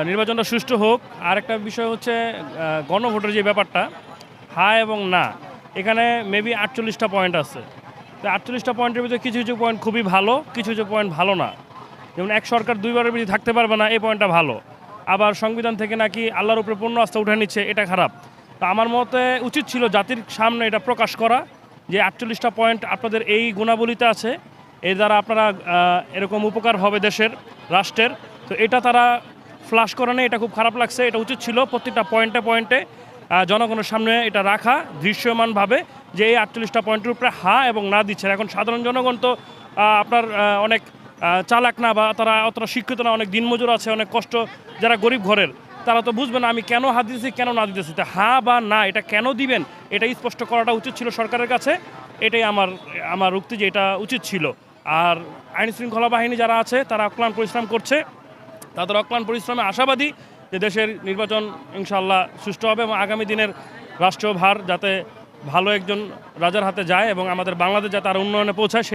নির্বাচনটা সুষ্ঠু হোক। আর একটা বিষয় হচ্ছে গণভোটের যে ব্যাপারটা, হ্যাঁ এবং না, এখানে মেবি 48টা পয়েন্ট আছে। তো 48টা পয়েন্টের ভিতরে কিছু কিছু পয়েন্ট খুবই ভালো, কিছু কিছু পয়েন্ট ভালো না। যেমন এক সরকার দুইবারের বেশি থাকতে পারবে না, এই পয়েন্টটা ভালো। আবার সংবিধান থেকে নাকি আল্লাহর উপরে পূর্ণ আস্থা উঠে নিচ্ছে, এটা খারাপ। তো আমার মতে উচিত ছিল জাতির সামনে এটা প্রকাশ করা যে 48টা পয়েন্ট আপনাদের এই গুণাবলীতে আছে, এর দ্বারা আপনারা এরকম উপকার হবে দেশের, রাষ্ট্রের। তো এটা তারা ফ্লাশ করে নেই, এটা খুব খারাপ লাগছে। এটা উচিত ছিল প্রত্যেকটা পয়েন্টে পয়েন্টে জনগণের সামনে এটা রাখা দৃশ্যমানভাবে, যে এই 48টা পয়েন্টের উপরে হ্যাঁ এবং না দিচ্ছেন। এখন সাধারণ জনগণ তো আপনার অনেক চালাক না, বা তারা অতটা শিক্ষিত না, অনেক দিনমজুর আছে, অনেক কষ্ট, যারা গরিব ঘরের, তারা তো বুঝবে না আমি কেন হাত দিতেছি, কেন না দিতেছি। তা হ্যাঁ বা না এটা কেন দিবেন, এটা স্পষ্ট করাটা উচিত ছিল সরকারের কাছে। এটাই আমার উক্তি, যে এটা উচিত ছিল। আর আইন শৃঙ্খলা বাহিনী যারা আছে তারা অক্লান্ত পরিশ্রম করছে, তাদের অক্লান্ত পরিশ্রমে আশাবাদী যে দেশের নির্বাচন ইনশাআল্লাহ সুষ্ঠু হবে এবং আগামী দিনের রাষ্ট্রীয় ভার যাতে ভালো একজন রাজার হাতে যায় এবং আমাদের বাংলাদেশ যাতে আরও উন্নয়নে পৌঁছায়।